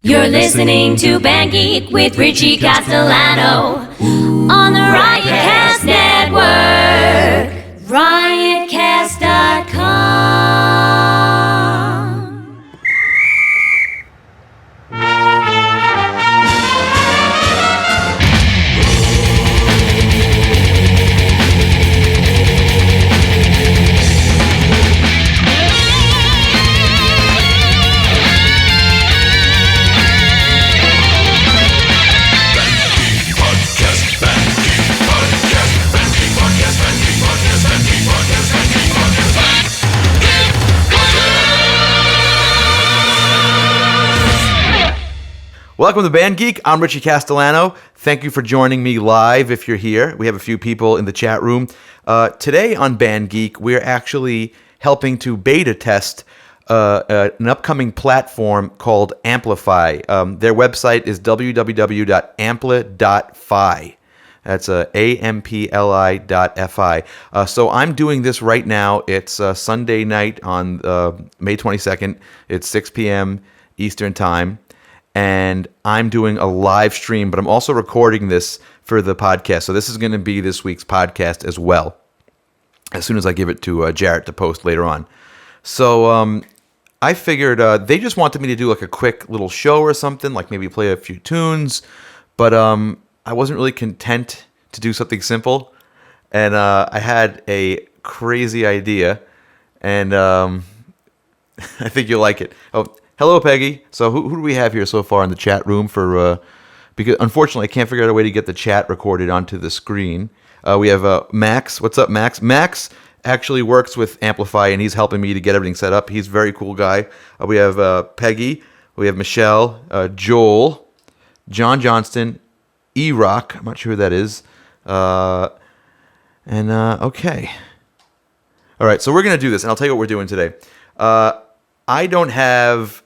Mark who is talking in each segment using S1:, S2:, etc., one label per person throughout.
S1: You're listening to Band Geek with Richie Castellano on the Riotcast Network. Riotcast.com.
S2: Welcome to Band Geek. I'm Richie Castellano. Thank you for joining me live if you're here. We have a few people in the chat room. Today on Band Geek, we're actually helping to beta test an upcoming platform called Ampli.fi. Their website is www.ampli.fi. That's Ampli.fi. So I'm doing this right now. It's Sunday night on May 22nd. It's 6 p.m. Eastern Time. And I'm doing a live stream, but I'm also recording this for the podcast. So this is going to be this week's podcast as well, as soon as I give it to Jarrett to post later on. So I figured they just wanted me to do like a quick little show or something, like maybe play a few tunes, but I wasn't really content to do something simple. And I had a crazy idea, and I think you'll like it. Oh, hello, Peggy. So who do we have here so far in the chat room for? Because unfortunately, I can't figure out a way to get the chat recorded onto the screen. We have Max. What's up, Max? Max actually works with Ampli.fi, and he's helping me to get everything set up. He's a very cool guy. We have Peggy. We have Michelle, Joel, John Johnston, E-Rock. I'm not sure who that is. Okay. All right, so we're going to do this, and I'll tell you what we're doing today. I don't have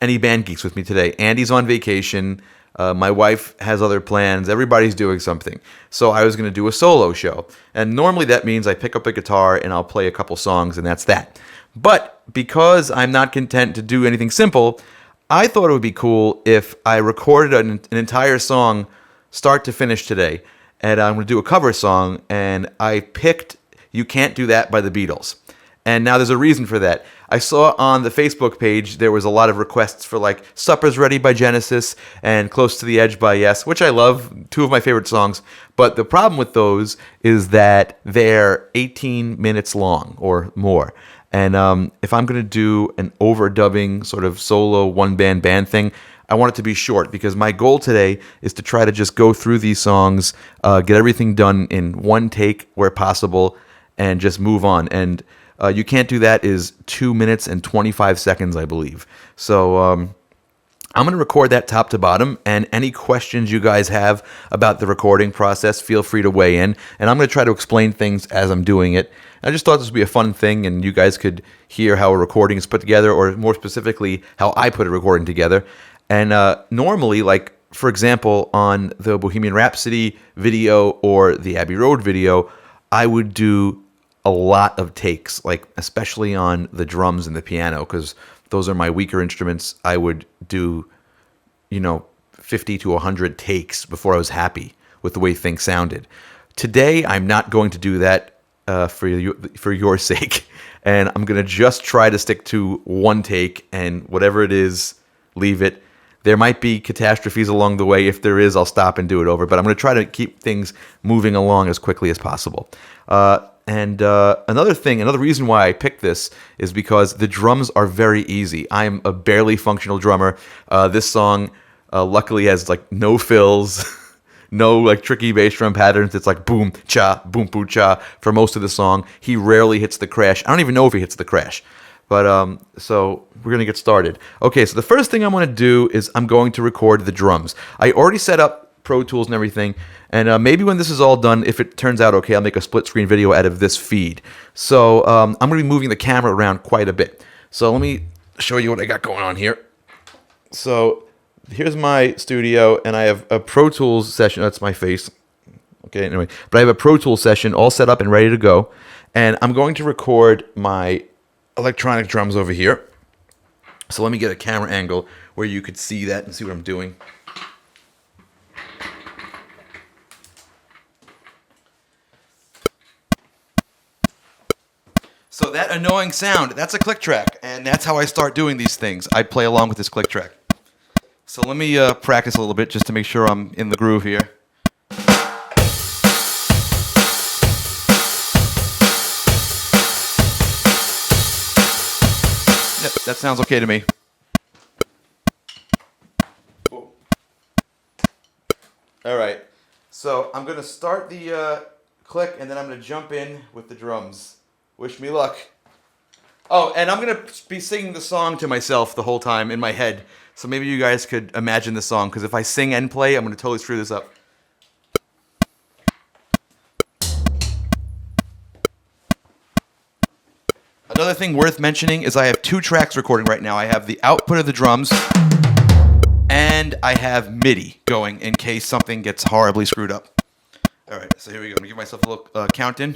S2: any Band Geeks with me today. Andy's on vacation. My wife has other plans. Everybody's doing something. So I was going to do a solo show. And normally that means I pick up a guitar and I'll play a couple songs and that's that. But because I'm not content to do anything simple, I thought it would be cool if I recorded an entire song start to finish today. And I'm going to do a cover song, and I picked You Can't Do That by the Beatles. And now there's a reason for that. I saw on the Facebook page there was a lot of requests for like Supper's Ready by Genesis and Close to the Edge by Yes, which I love, two of my favorite songs. But the problem with those is that they're 18 minutes long or more. And if I'm going to do an overdubbing sort of solo one-band thing, I want it to be short, because my goal today is to try to just go through these songs, get everything done in one take where possible, and just move on. And You Can't Do That is 2 minutes and 25 seconds, I believe. So I'm going to record that top to bottom, and any questions you guys have about the recording process, feel free to weigh in. And I'm going to try to explain things as I'm doing it. I just thought this would be a fun thing, and you guys could hear how a recording is put together, or more specifically, how I put a recording together. And normally, like, for example, on the Bohemian Rhapsody video or the Abbey Road video, I would do a lot of takes, like especially on the drums and the piano, because those are my weaker instruments. I would do, 50 to 100 takes before I was happy with the way things sounded. Today, I'm not going to do that for your sake, and I'm going to just try to stick to one take, and whatever it is, leave it. There might be catastrophes along the way. If there is, I'll stop and do it over. But I'm going to try to keep things moving along as quickly as possible. Another reason why I picked this is because the drums are very easy. I'm a barely functional drummer. This song luckily has like no fills, no like tricky bass drum patterns. It's like boom, cha, boom, boo, cha for most of the song. He rarely hits the crash. I don't even know if he hits the crash. But so we're going to get started. Okay, so the first thing I'm going to do is I'm going to record the drums. I already set up Pro Tools and everything, and maybe when this is all done, if it turns out okay, I'll make a split screen video out of this feed. So I'm going to be moving the camera around quite a bit. So let me show you what I got going on here. So here's my studio, and I have a Pro Tools session. That's my face. Okay, anyway, but I have a Pro Tools session all set up and ready to go, and I'm going to record my electronic drums over here. So let me get a camera angle where you could see that and see what I'm doing. So that annoying sound, that's a click track, and that's how I start doing these things. I play along with this click track. So let me practice a little bit just to make sure I'm in the groove here. Yep, that sounds okay to me. All right, so I'm going to start the click, and then I'm going to jump in with the drums. Wish me luck. Oh, and I'm going to be singing the song to myself the whole time in my head. So maybe you guys could imagine the song, because if I sing and play, I'm going to totally screw this up. Another thing worth mentioning is I have 2 tracks recording right now. I have the output of the drums, and I have MIDI going in case something gets horribly screwed up. All right, so here we go. I'm going to give myself a little count in.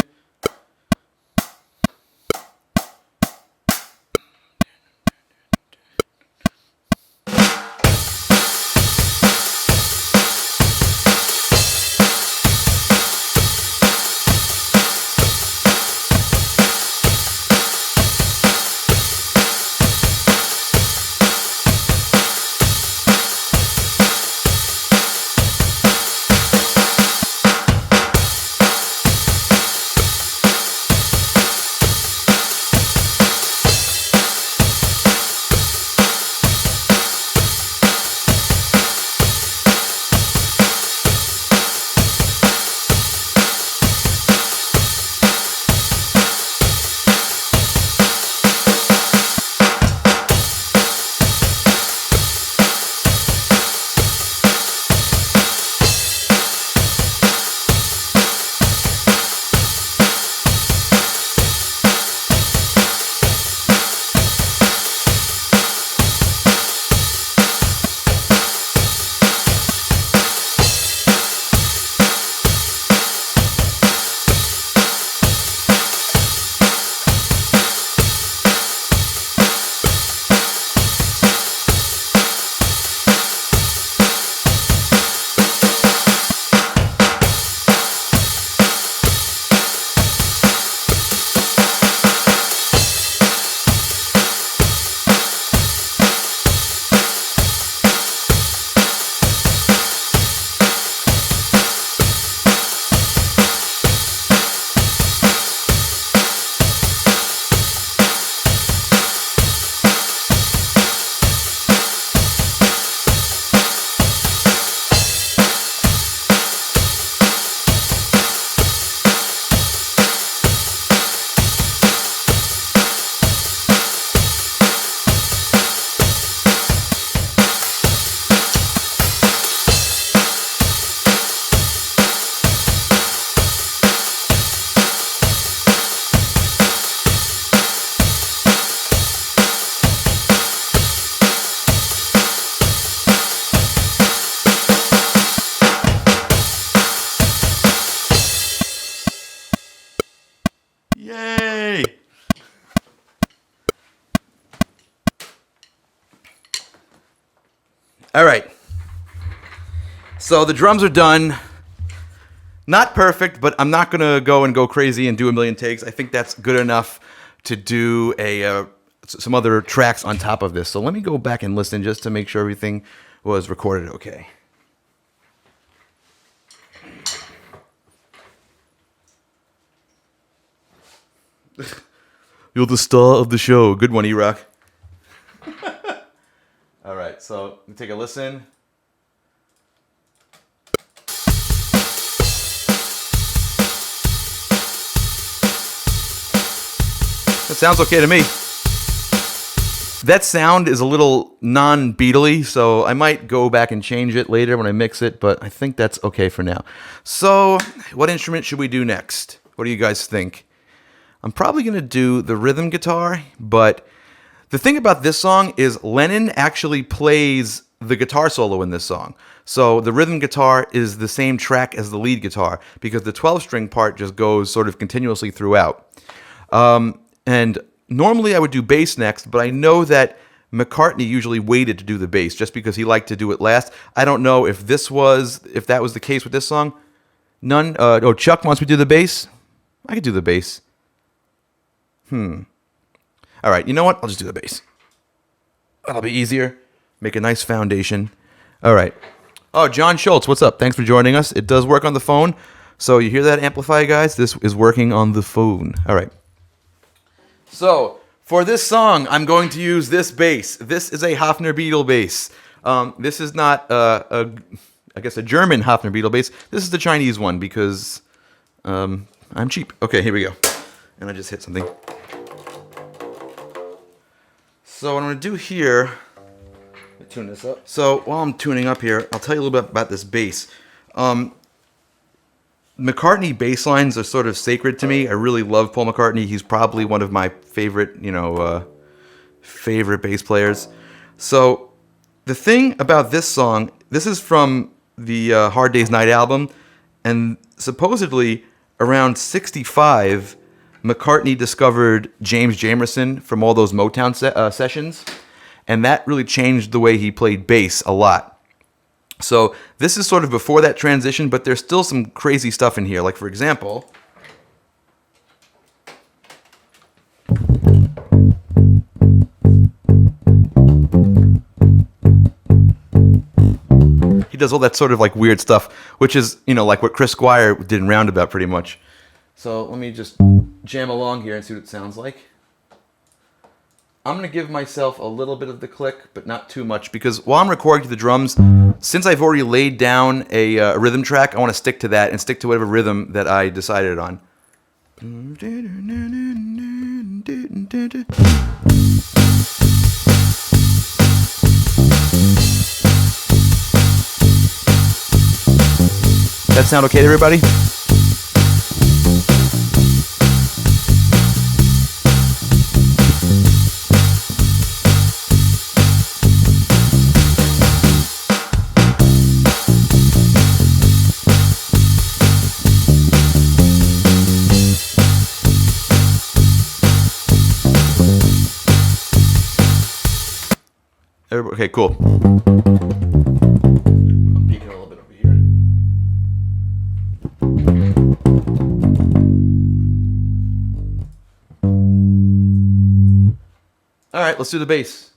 S2: Yay! All right. So the drums are done. Not perfect, but I'm not going to go crazy and do a million takes. I think that's good enough to do some other tracks on top of this. So let me go back and listen just to make sure everything was recorded okay. You're the star of the show. Good one, E-Rock. All right, so let me take a listen. That sounds okay to me. That sound is a little non-Beatle-y, so I might go back and change it later when I mix it, but I think that's okay for now. So, what instrument should we do next? What do you guys think? I'm probably going to do the rhythm guitar, but the thing about this song is Lennon actually plays the guitar solo in this song. So the rhythm guitar is the same track as the lead guitar because the 12-string part just goes sort of continuously throughout. And normally I would do bass next, but I know that McCartney usually waited to do the bass just because he liked to do it last. I don't know if that was the case with this song. None. Chuck wants me to do the bass. I could do the bass. All right, you know what? I'll just do the bass. That'll be easier. Make a nice foundation. All right. Oh, John Schultz, what's up? Thanks for joining us. It does work on the phone. So you hear that, Ampli.fi guys? This is working on the phone. All right. So for this song, I'm going to use this bass. This is a Hofner Beatle bass. This is not, a German Hofner Beatle bass. This is the Chinese one because I'm cheap. Okay, here we go. And I just hit something. So what I'm going to do here, let me tune this up. So while I'm tuning up here, I'll tell you a little bit about this bass. McCartney bass lines are sort of sacred to me. I really love Paul McCartney. He's probably one of my favorite, favorite bass players. So the thing about this song, this is from the Hard Day's Night album, and supposedly around 65, McCartney discovered James Jamerson from all those Motown sessions, and that really changed the way he played bass a lot. So this is sort of before that transition, but there's still some crazy stuff in here. Like, for example, he does all that sort of like weird stuff, which is, like what Chris Squire did in Roundabout pretty much. So let me just jam along here and see what it sounds like. I'm going to give myself a little bit of the click, but not too much, because while I'm recording to the drums, since I've already laid down a rhythm track, I want to stick to that and stick to whatever rhythm that I decided on. That sound okay to everybody? Okay, cool. I'll peek it a little bit over here. All right, let's do the bass.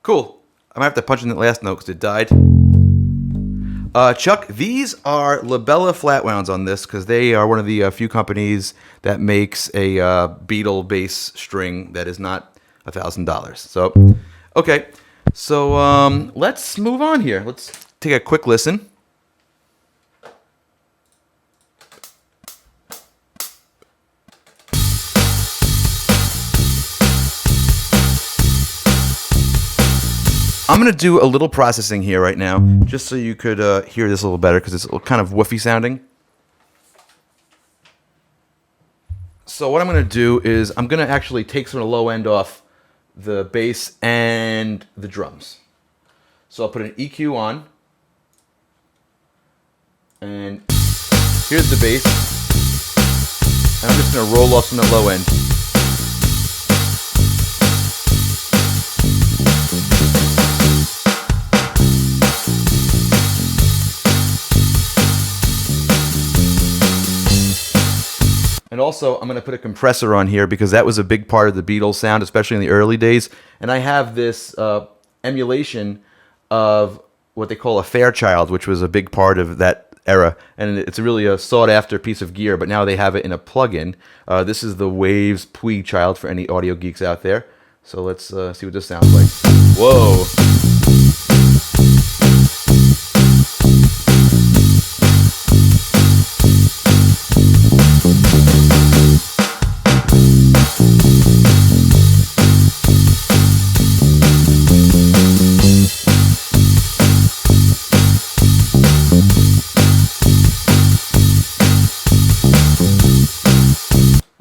S2: Cool. I might have to punch in the last note because it died. Chuck, these are Labella flat wounds on this because they are one of the few companies that makes a Beatle bass string that is not $1,000. So, okay. So let's move on here. Let's take a quick listen. I'm going to do a little processing here right now, just so you could hear this a little better, because it's kind of woofy sounding. So what I'm going to do is I'm going to actually take some of the low end off the bass and the drums. So I'll put an EQ on, and here's the bass, and I'm just going to roll off some of the low end. And also, I'm going to put a compressor on here because that was a big part of the Beatles sound, especially in the early days. And I have this emulation of what they call a Fairchild, which was a big part of that era. And it's really a sought-after piece of gear, but now they have it in a plug-in. This is the Waves Puig Child for any audio geeks out there. So let's see what this sounds like. Whoa.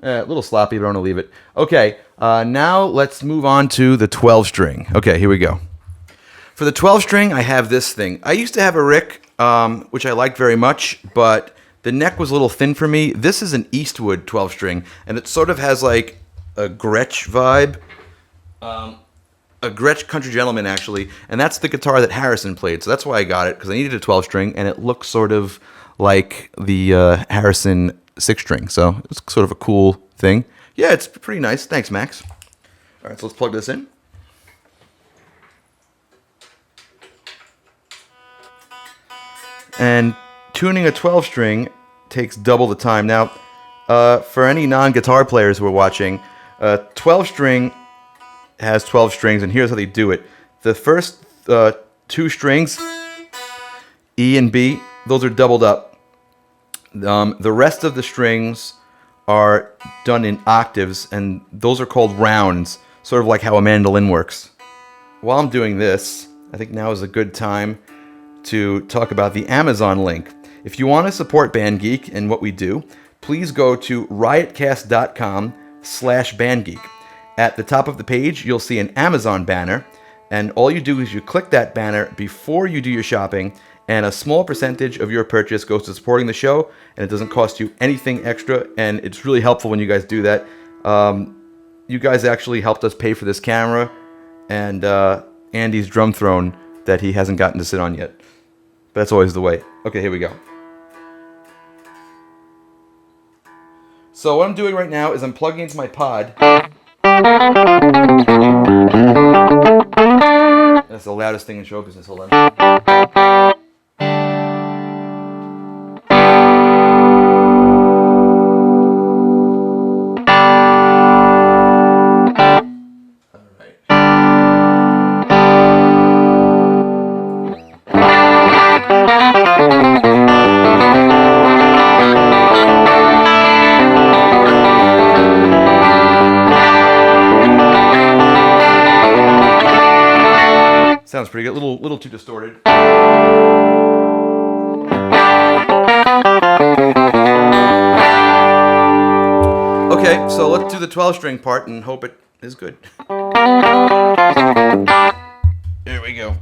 S2: A little sloppy, but I'm going to leave it. Okay, now let's move on to the 12 string. Okay, here we go. For the 12 string, I have this thing. I used to have a Rick, which I liked very much, but the neck was a little thin for me. This is an Eastwood 12 string, and it sort of has like a Gretsch vibe. A Gretsch Country Gentleman, actually, and that's the guitar that Harrison played, so that's why I got it, because I needed a 12 string, and it looks sort of like the Harrison 6 string, so it's sort of a cool thing. Yeah, it's pretty nice. Thanks, Max. All right, so let's plug this in. And tuning a 12 string takes double the time. Now, for any non-guitar players who are watching, 12 string has 12 strings, and here's how they do it. The first 2 strings, E and B, those are doubled up. The rest of the strings are done in octaves, and those are called rounds, sort of like how a mandolin works. While I'm doing this, I think now is a good time to talk about the Amazon link. If you want to support Band Geek and what we do, please go to riotcast.com/bandgeek. At the top of the page, you'll see an Amazon banner, and all you do is you click that banner before you do your shopping, and a small percentage of your purchase goes to supporting the show, and it doesn't cost you anything extra, and it's really helpful when you guys do that. You guys actually helped us pay for this camera and Andy's drum throne that he hasn't gotten to sit on yet. But that's always the way. Okay, here we go. So what I'm doing right now is I'm plugging into my pod. That's the loudest thing in show business. Hold on. Sounds pretty good. Little too distorted. Okay, so let's do the 12 string part and hope it is good. Here we go.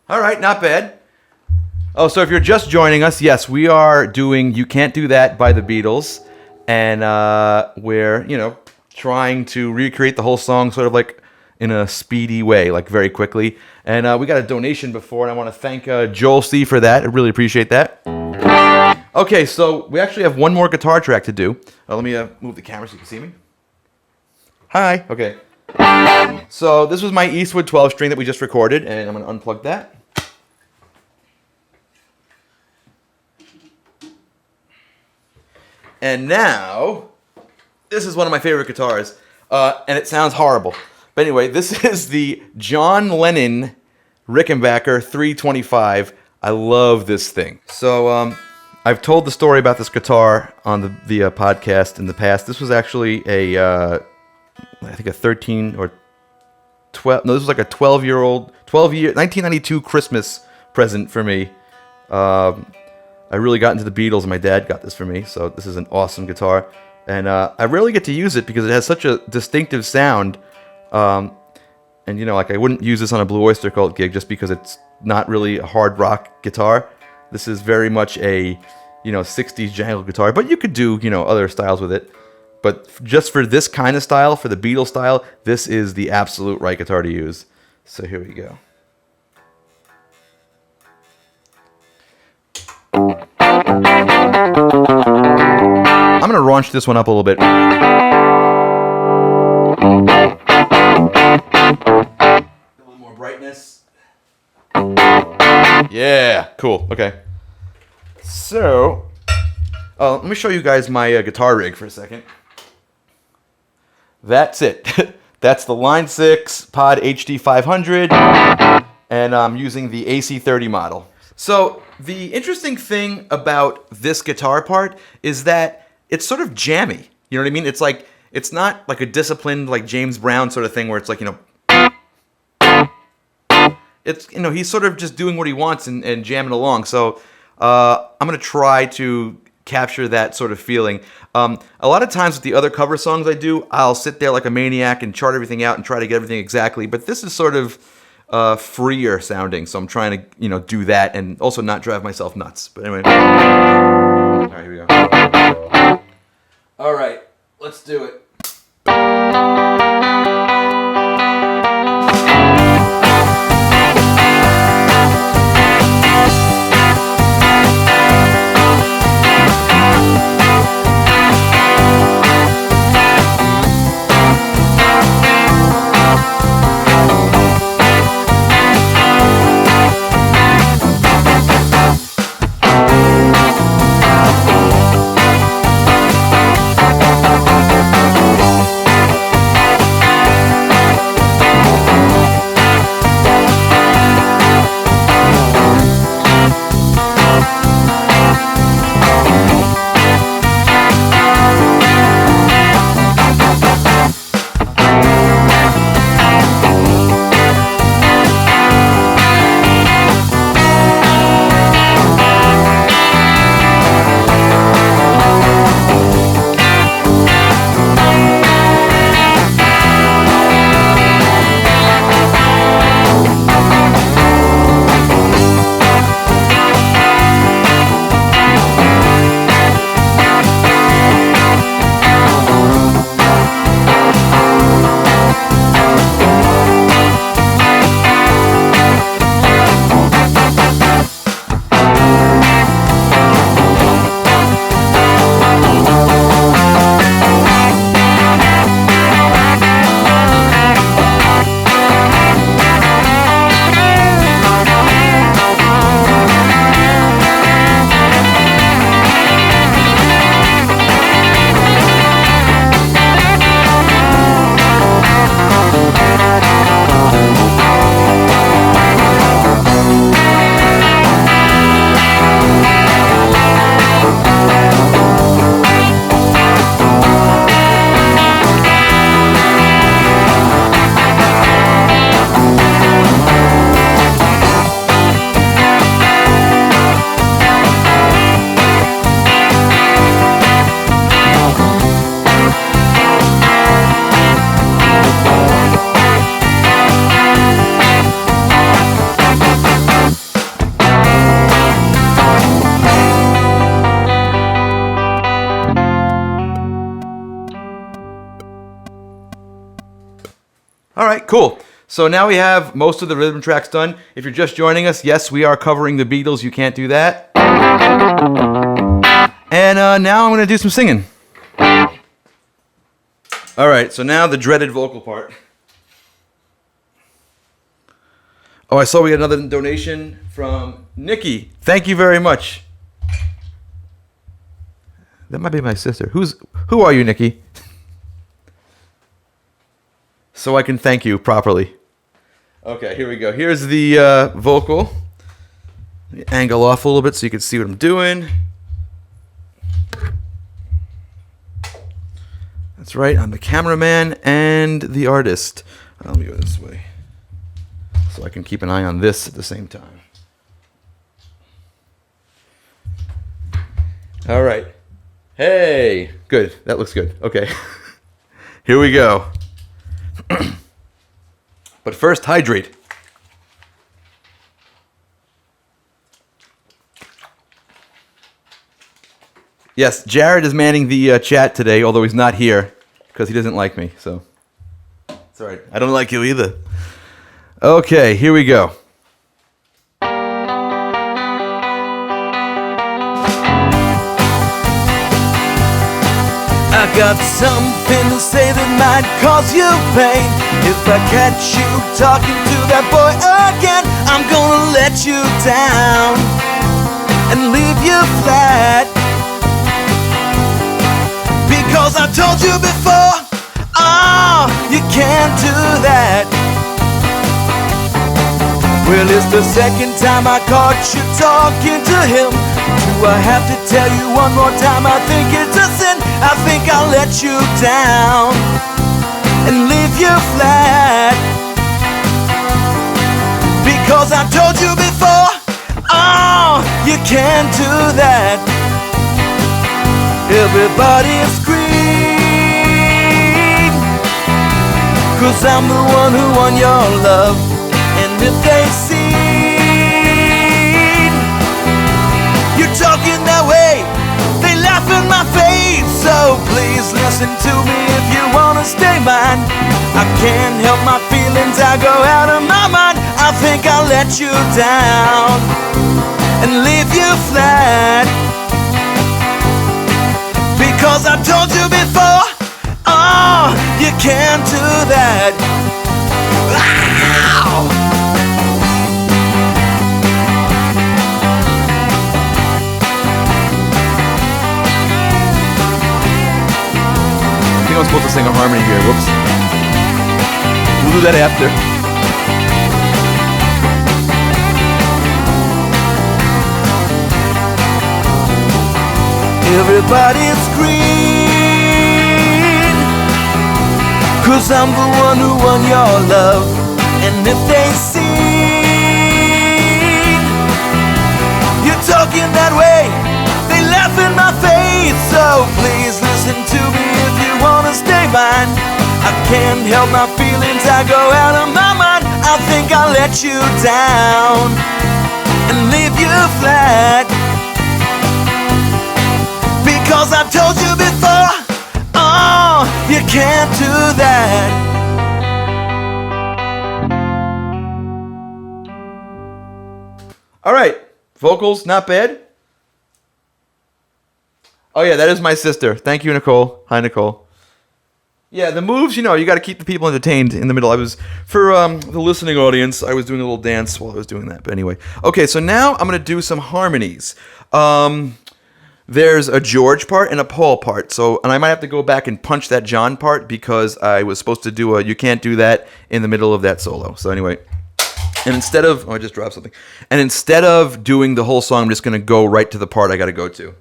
S2: All right, not bad. Oh, so if you're just joining us, yes, we are doing "You Can't Do That" by the Beatles, and we're trying to recreate the whole song sort of like in a speedy way, like very quickly. And we got a donation before, and I want to thank Joel C for that. I really appreciate that. Okay, so we actually have one more guitar track to do. Let me move the camera so you can see me. Hi. Okay. So this was my Eastwood 12 string that we just recorded, and I'm going to unplug that. And now, this is one of my favorite guitars, and it sounds horrible. But anyway, this is the John Lennon Rickenbacker 325. I love this thing. So I've told the story about this guitar on the podcast in the past. This was actually I think a 13 or 12. No, this was like a 12-year-old, 1992 Christmas present for me. I really got into the Beatles, and my dad got this for me, so this is an awesome guitar. And I rarely get to use it because it has such a distinctive sound. And, I wouldn't use this on a Blue Oyster Cult gig just because it's not really a hard rock guitar. This is very much a, 60s jangle guitar, but you could do, other styles with it. But just for this kind of style, for the Beatles style, this is the absolute right guitar to use. So here we go. I'm going to raunch this one up a little bit. A little more brightness. Yeah, cool. Okay. So, let me show you guys my guitar rig for a second. That's it. That's the Line 6 Pod HD 500, and I'm using the AC30 model. So the interesting thing about this guitar part is that it's sort of jammy. You know what I mean? It's like, it's not like a disciplined, like James Brown sort of thing where it's like, it's, he's sort of just doing what he wants and jamming along. So I'm going to try to capture that sort of feeling. A lot of times with the other cover songs I do, I'll sit there like a maniac and chart everything out and try to get everything exactly. But this is sort of freer sounding, so I'm trying to do that and also not drive myself nuts. But anyway, all right, here we go. All right, let's do it. All right, cool. So now we have most of the rhythm tracks done. If you're just joining us, yes, we are covering the Beatles. You can't do that. And now I'm going to do some singing. All right, so now the dreaded vocal part. Oh, I saw we had another donation from Nikki. Thank you very much. That might be my sister. Who are you, Nikki? So I can thank you properly. Okay, here we go. Here's the vocal. Let me angle off a little bit so you can see what I'm doing. That's right, I'm the cameraman and the artist. Let me go this way so I can keep an eye on this at the same time. All right. Hey, good. That looks good. Okay. Here we go. But first, hydrate. Yes, Jared is manning the chat today, although he's not here because he doesn't like me. So it's all right. I don't like you either. Okay, here we go.
S3: I got something to say that might cause you pain. If I catch you talking to that boy again, I'm gonna let you down and leave you flat. Because I told you before, oh, you can't do that. Well, it's the second time I caught you talking to him. Do I have to tell you one more time? I think it's a sin. I think I'll let you down and leave you flat. Because I told you before, oh, you can't do that. Everybody scream, 'cause I'm the one who won your love. And if they see you talking that way, they laugh in my face. So please listen to me if you wanna stay mine. I can't help my feelings, I go out of my mind. I think I'll let you down and leave you flat. Because I told you before, oh, you can't do that. Ow!
S2: I think I'm supposed to sing a harmony here. Whoops. We'll do that after.
S3: Everybody scream, 'cause I'm the one who won your love. And if they see you talking that way, they laugh in my face. So please listen to me if you wanna stay mine. I can't help my feelings, I go out of my mind. I think I'll let you down and leave you flat. Because I told you before, oh, you can't do that.
S2: All right. Vocals, not bad. Oh, yeah, that is my sister. Thank you, Nicole. Hi, Nicole. Yeah, the moves, you got to keep the people entertained in the middle. For the listening audience, I was doing a little dance while I was doing that. But anyway. Okay, so now I'm going to do some harmonies. There's a George part and a Paul part. And I might have to go back and punch that John part because I was supposed to do You Can't Do That in the middle of that solo. So anyway. And instead of... Oh, I just dropped something. And instead of doing the whole song, I'm just going to go right to the part I got to go to.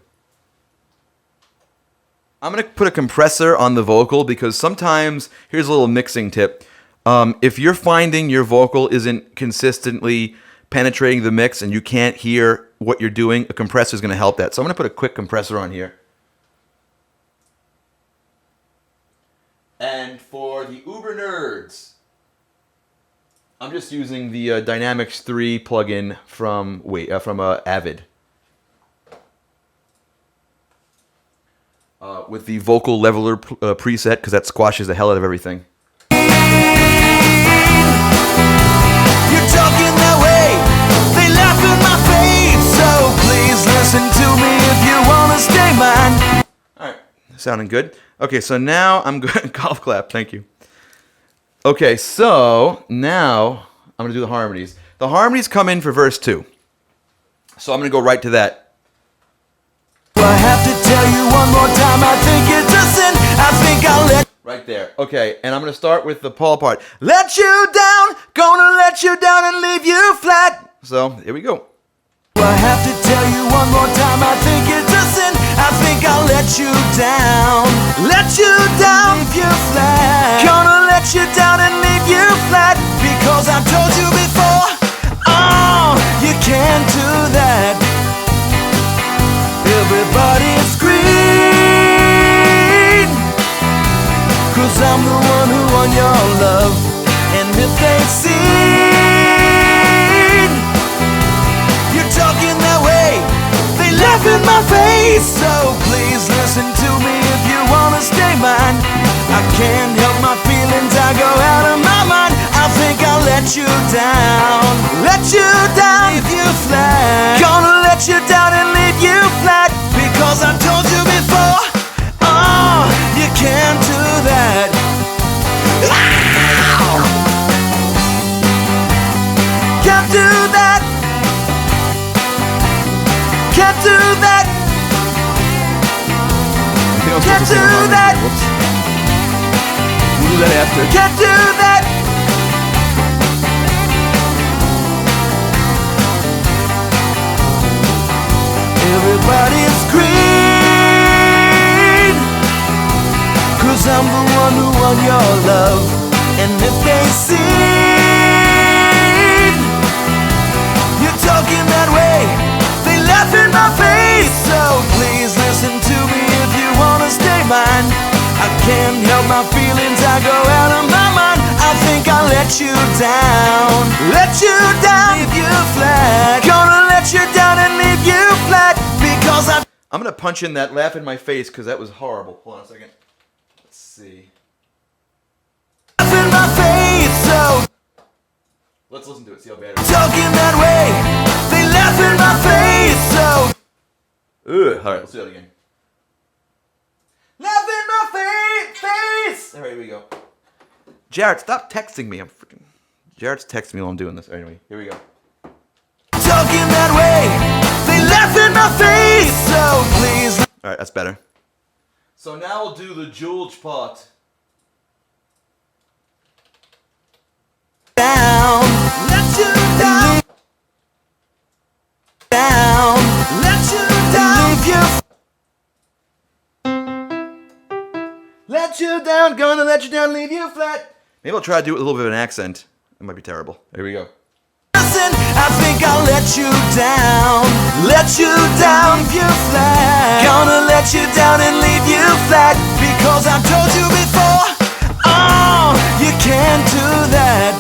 S2: I'm going to put a compressor on the vocal because sometimes... Here's a little mixing tip. If you're finding your vocal isn't consistently penetrating the mix and you can't hear what you're doing, a compressor is going to help that. So I'm going to put a quick compressor on here. And for the Uber nerds, I'm just using the Dynamics 3 plugin from Avid. With the vocal leveler preset, because that squashes the hell out of everything.
S3: listen to me if you wanna stay mine.
S2: All right, sounding good. Okay, so now I'm good. Golf clap, thank you. Okay, so now I'm gonna do the harmonies. The harmonies come in for verse 2. So I'm gonna go right to that.
S3: I have to tell you one more time, I think it's a sin. I think I'll let
S2: Right there. Okay, and I'm gonna start with the Paul part. Let you down, gonna let you down and leave you flat. So here we go.
S3: I have to tell you one more time, I think it's a sin. I think I'll let you down. Let you down, leave you flat. Gonna let you down and leave you flat. Because I told you before, oh, you can't do that. Everybody scream, 'cause I'm the one who won your love. And if they see you're talking that way, they laugh in my face. So please listen to me if you wanna stay mine. I can't help my feelings, I go out of my mind. I think I'll let you down. Let you down, leave you flat. Gonna let you down and leave you flat. Because I told you before, oh, you can't do that. Ow! Can't do that. Can't do that. Can't do that.
S2: Whoops. We'll do that after.
S3: Can't do that. Everybody scream, 'cause I'm the one who won your love. And if they see you're talking that way, they laugh in my face. So please listen to me if you wanna stay mine. I can't help my feelings, I go out of my mind. I think I'll let you down. Let you down, leave you flat. Gonna let you down and leave you flat. Because
S2: I'm gonna punch in that laugh in my face because that was horrible. Hold on a second. Let's see.
S3: laugh in my face. So
S2: Let's listen to it. See how bad it is.
S3: talking that way, they laugh in my face. So
S2: Ugh. All right, let's do that again. Laugh in my face. All right, here we go. Jared, stop texting me. Jared's texting me while I'm doing this. Anyway, here we go.
S3: talking that way, they laugh in my face. So please
S2: All right, that's better. So now we'll do the George part.
S3: down. Let you down. Down. Let you down. Leave you.
S2: Let you down, gonna let you down, leave you flat. Maybe I'll try to do it with a little bit of an accent. It might be terrible. Here we go.
S3: Listen, I think I'll let you down. Let you down, leave you flat. Gonna let you down and leave you flat. Because I told you before, oh, you can't do that.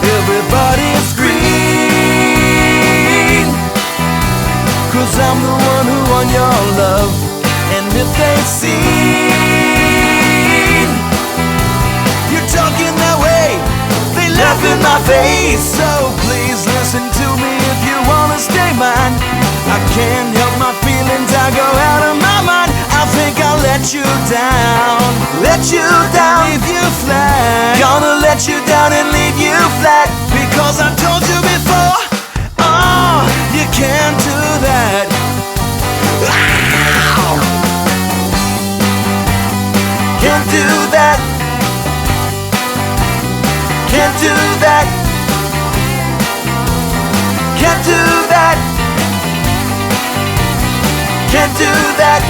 S3: Everybody scream, 'cause I'm the one who won your love. And if they see you're talking that way, they laugh in my face. So please listen to me if you wanna stay mine. I can't help my feelings, I go out of my mind. I think I'll let you down. Let you down, leave you flat. Gonna let you down and leave you flat. Because I told you before, oh, you can't do that. Ow! Can't do that. Can't do that. Can't do that. Can't do that.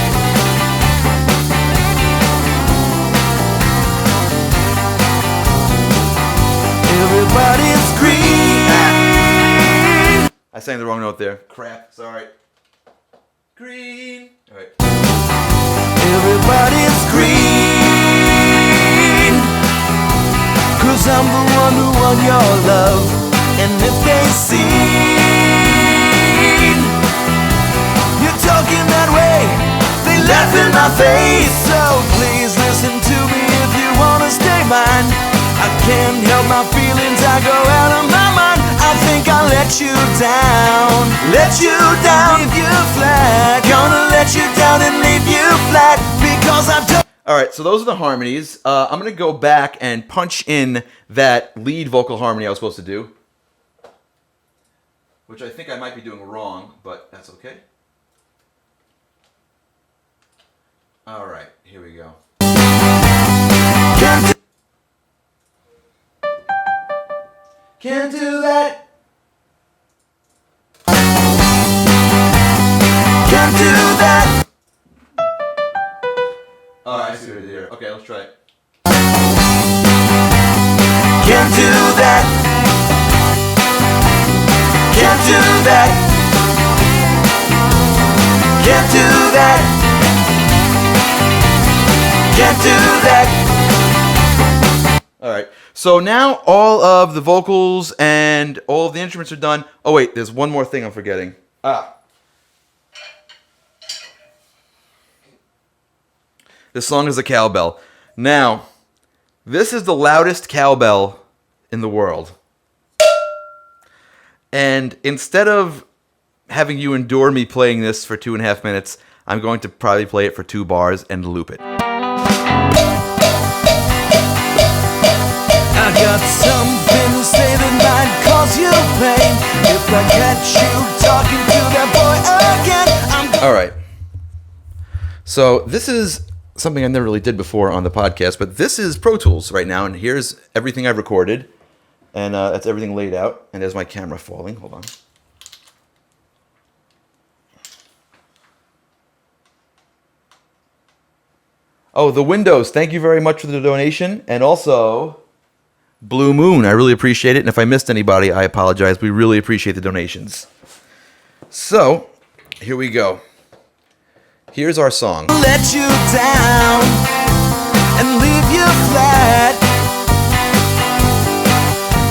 S3: Everybody scream.
S2: I sang the wrong note there. Crap. Sorry. Green. All right.
S3: Everybody scream, 'cause I'm the one who won your love. And if they see you're talking that way, they laugh in my face. So please listen to me if you wanna stay mine. I can't help my feelings, I go out of my mind. I think I'll I'll let you down. Let you down, leave you flat. Gonna let you down and leave you flat because I've done.
S2: All right, so those are the harmonies. I'm going to go back and punch in that lead vocal harmony I was supposed to do, which I think I might be doing wrong, but that's okay. All right, here we go. Can't do that.
S3: Can't do that.
S2: Oh, I see what I did here. Okay, let's try it.
S3: Can't do that. Can't do that. Can't do that. Can't do that.
S2: All right. So now all of the vocals and all of the instruments are done. Oh wait, there's one more thing I'm forgetting. This song is a cowbell. Now, this is the loudest cowbell in the world. And instead of having you endure me playing this for 2.5 minutes, I'm going to probably play it for 2 bars and loop it.
S3: I got something to say that might cause you pain. If I catch you talking to that boy again,
S2: All right. So this is something I never really did before on the podcast, but this is Pro Tools right now, and here's everything I've recorded, and that's everything laid out, and there's my camera falling. Hold on. Oh, the Windows. Thank you very much for the donation, and also Blue Moon. I really appreciate it, and if I missed anybody, I apologize. We really appreciate the donations. So, here we go. Here's our song.
S3: let you down and leave you flat.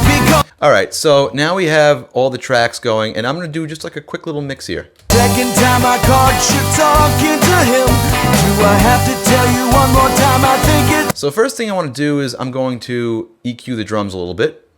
S3: Because
S2: All right, so now we have all the tracks going, and I'm going to do just like a quick little mix here.
S3: second time I caught you talking to him. Do I have to tell you one more time? I think it's
S2: So first thing I want to do is I'm going to EQ the drums a little bit,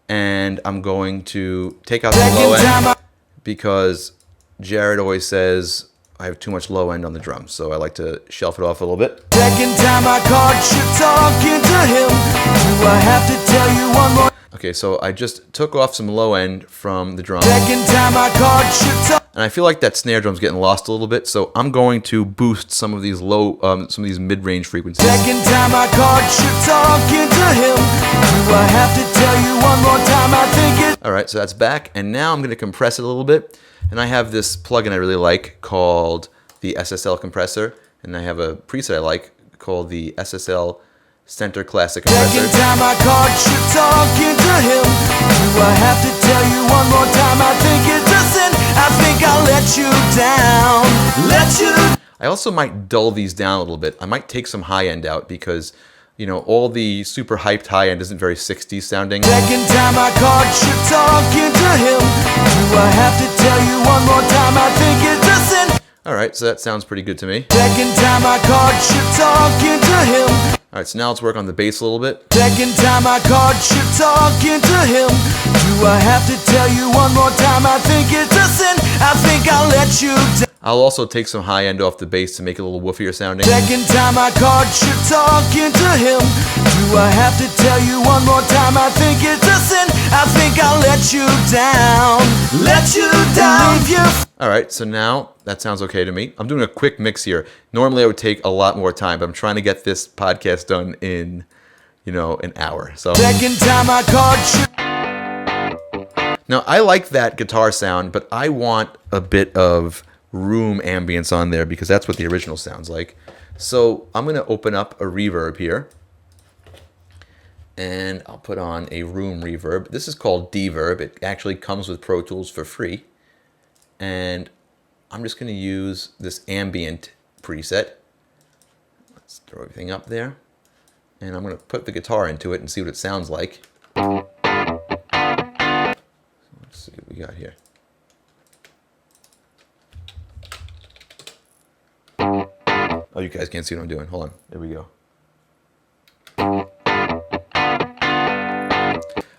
S2: and I'm going to take out the low end because Jared always says I have too much low end on the drums, so I like to shelf it off a little bit.
S3: second time I caught you talking to him. Do I have to tell you one more?
S2: Okay, so I just took off some low end from the drum,
S3: Second time I caught you talking.
S2: and I feel like that snare drum's getting lost a little bit, so I'm going to boost some of these some of these mid-range frequencies.
S3: Second time I caught you talking to him. Do I have to tell you one more time? I think it's
S2: All right, so that's back, and now I'm going to compress it a little bit, and I have this plugin I really like called the SSL compressor, and I have a preset I like called the SSL Center Classic
S3: second
S2: Compressor.
S3: time I caught you talking to him. Do I have to tell you one more time? I think it's a sin. I think I'll let you down. Let you.
S2: I also might dull these down a little bit. I might take some high end out because, you know, all the super hyped high end isn't very 60s sounding.
S3: Second time I caught you talking to him. Do I have to tell you one more time? I think it's a sin.
S2: All right, so that sounds pretty good to me.
S3: Second time I caught you talking to him.
S2: All right, so now let's work on the bass a little bit.
S3: Second time I caught you talking to him. Do I have to tell you one more time? I think it's a sin. I think I'll let you down.
S2: I'll also take some high end off the bass to make it a little woofier sounding.
S3: Second time I caught you talking to him. Do I have to tell you one more time? I think it's a sin. I think I'll let you down. Let you down. Leave you.
S2: All right, so now that sounds okay to me. I'm doing a quick mix here. Normally I would take a lot more time, but I'm trying to get this podcast done in, an hour. So
S3: Second time I caught you.
S2: now I like that guitar sound, but I want a bit of room ambience on there because that's what the original sounds like. So I'm going to open up a reverb here, and I'll put on a room reverb. This is called Deverb. It actually comes with Pro Tools for free. And I'm just going to use this ambient preset. Let's throw everything up there. And I'm going to put the guitar into it and see what it sounds like. So let's see what we got here. Oh, you guys can't see what I'm doing. Hold on. There we go.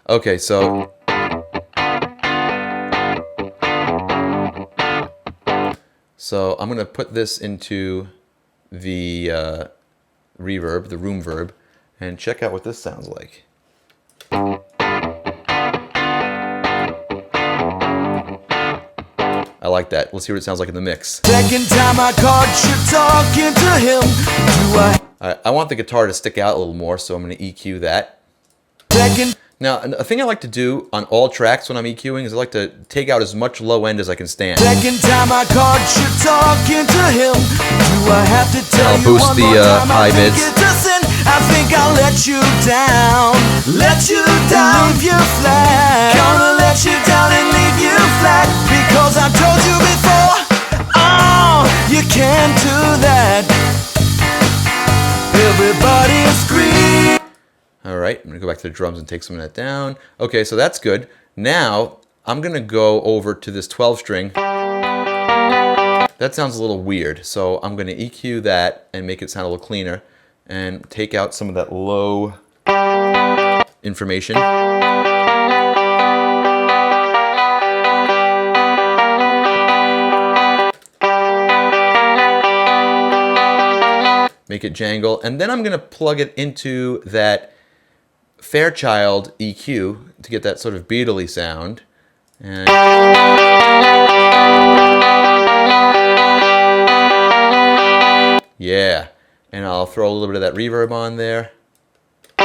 S2: Okay, so So I'm going to put this into the reverb, the room verb, and check out what this sounds like. I like that. Let's hear what it sounds like in the mix.
S3: Second time I caught you talking to him.
S2: All right, I want the guitar to stick out a little more, so I'm going to EQ that.
S3: Second.
S2: Now, a thing I like to do on all tracks when I'm EQing is I like to take out as much low end as I can stand.
S3: Second time I caught you talking to him. Do I have to tell
S2: I'll
S3: you
S2: boost
S3: one
S2: the
S3: more time?
S2: high mids.
S3: I think I'll let you down. Let you down. Leave you flat. Gonna let you down and leave you flat. Because I told you before. Oh, you can't do that. Everybody scream.
S2: All right, I'm going to go back to the drums and take some of that down. Okay, so that's good. Now, I'm going to go over to this 12 string. That sounds a little weird, so I'm going to EQ that and make it sound a little cleaner and take out some of that low information. Make it jangle, and then I'm going to plug it into that Fairchild EQ to get that sort of Beatles sound. And yeah, and I'll throw a little bit of that reverb on there. A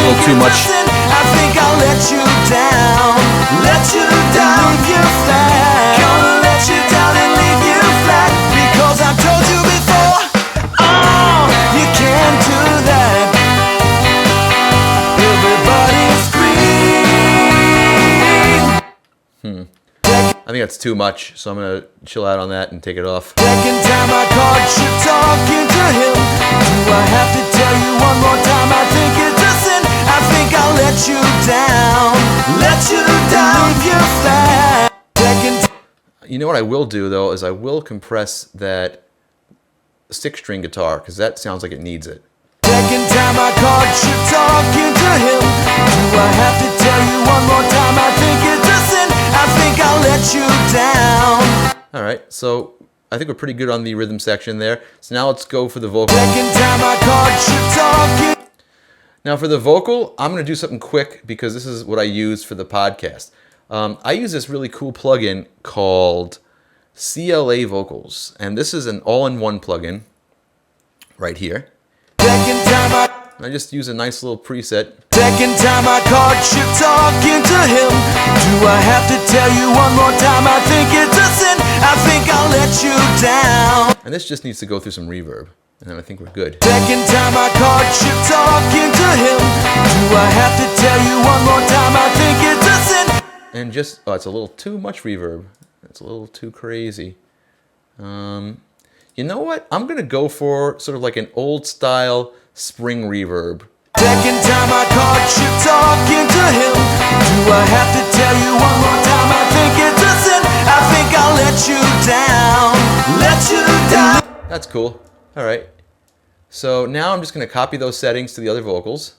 S2: little too much.
S3: I think I'll let you down. Let you down, you flat. Gonna let you down and leave you flat. Because I told you before. Oh, you can't do that. Everybody scream.
S2: I think that's too much, so I'm gonna chill out on that and take it off.
S3: Second time I caught you talking to him. Do I have to tell you one more time? I think it's a sin. I think I'll let you down. Let you down, leave you flat.
S2: You know what I will do though is I will compress that 6-string guitar because that sounds like it needs it.
S3: Second time I caught you talking to him. Do I have to tell you one more time? I think it's a sin. I think I'll let you down.
S2: All right, so I think we're pretty good on the rhythm section there. So now let's go for the vocal.
S3: Second time I caught you talking.
S2: Now for the vocal, I'm going to do something quick because this is what I use for the podcast. I use this really cool plugin called CLA Vocals, and this is an all-in-one plugin right here.
S3: Second time
S2: I just use a nice little preset.
S3: Second time I caught you talking to him. Do I have to tell you one more time? I think it's a sin. I think I'll let you down.
S2: And this just needs to go through some reverb, and then I think we're good.
S3: Second time I caught you talking to him. Do I have to tell you one more time? I think it's a sin.
S2: And just, oh, it's a little too much reverb. It's a little too crazy. You know what? I'm going to go for sort of like an old style spring reverb.
S3: Second time I caught you talking to him. Do I have to tell you one more time? I think it's a sin. I think I'll let you down. Let you down.
S2: That's cool. All right. So now I'm just going to copy those settings to the other vocals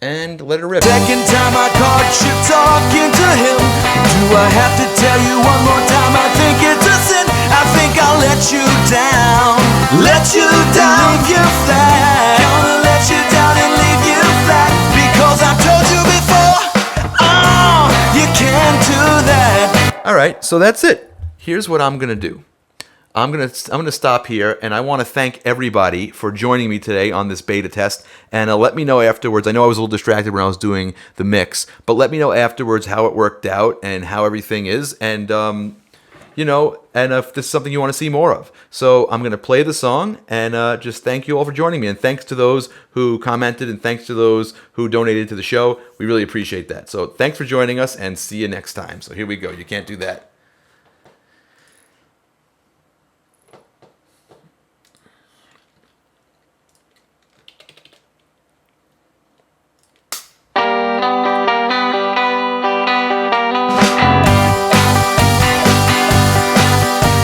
S2: and let it rip.
S3: Second time I caught you talking to him. Do I have to tell you one more time? I think it's a sin. I think I'll let you down. Let you down, leave you flat. Gonna let you down and leave you flat. Because I told you before. Oh, you can't do that.
S2: All right, so that's it. Here's what I'm gonna do. I'm gonna stop here, and I want to thank everybody for joining me today on this beta test. And let me know afterwards. I know I was a little distracted when I was doing the mix, but let me know afterwards how it worked out and how everything is, and you know, and if this is something you want to see more of. So I'm gonna play the song, and just thank you all for joining me, and thanks to those who commented, and thanks to those who donated to the show. We really appreciate that. So thanks for joining us, and see you next time. So here we go. You can't do that.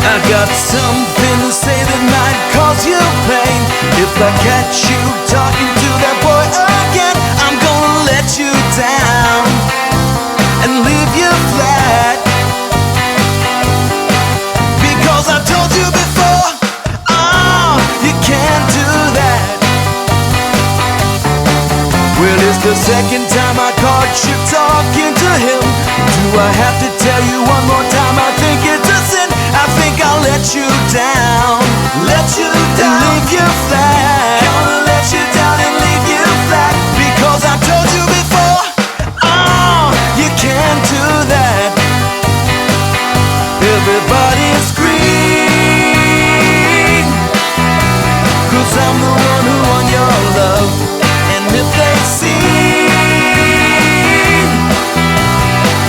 S3: I got something to say that might cause you pain. If I catch you talking to that boy again, I'm gonna let you down. The second time I caught you talking to him. Do I have to tell you one more time? I think it's a sin. I think I'll let you down. Let you down. Leave you flat. Gonna let you down and leave you flat. Because I told you before, oh, you can't do that. Everybody scream, 'cause I'm the one who won your love. And if they see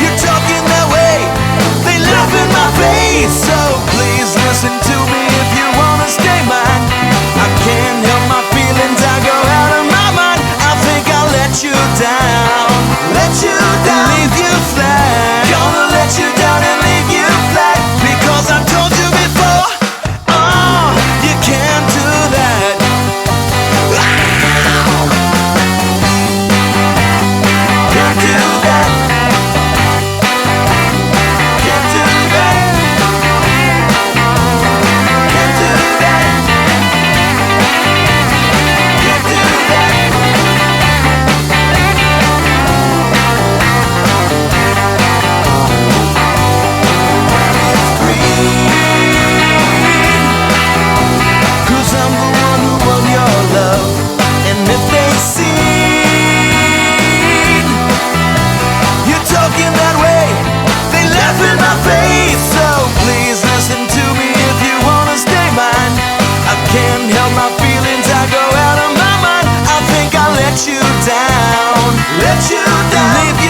S3: you're talking that way, they laugh in my face. So please listen to me if you wanna stay mine. I can't help my feelings, I go out of my mind. I think I'll let you down. Let you down. Leave you flat. Gonna let you down and leave you flat. Because I told you before, oh, you can't do that. Can't do that. Can't do that. Can't do that. Can't do that. Scream, 'cause I'm the one who won your love. And if they see you're talking that way, they laugh in my face. So please listen to me if you wanna stay mine. I can't help my feelings, I go out of my mind. I think I'll let you down. Let you down. Leave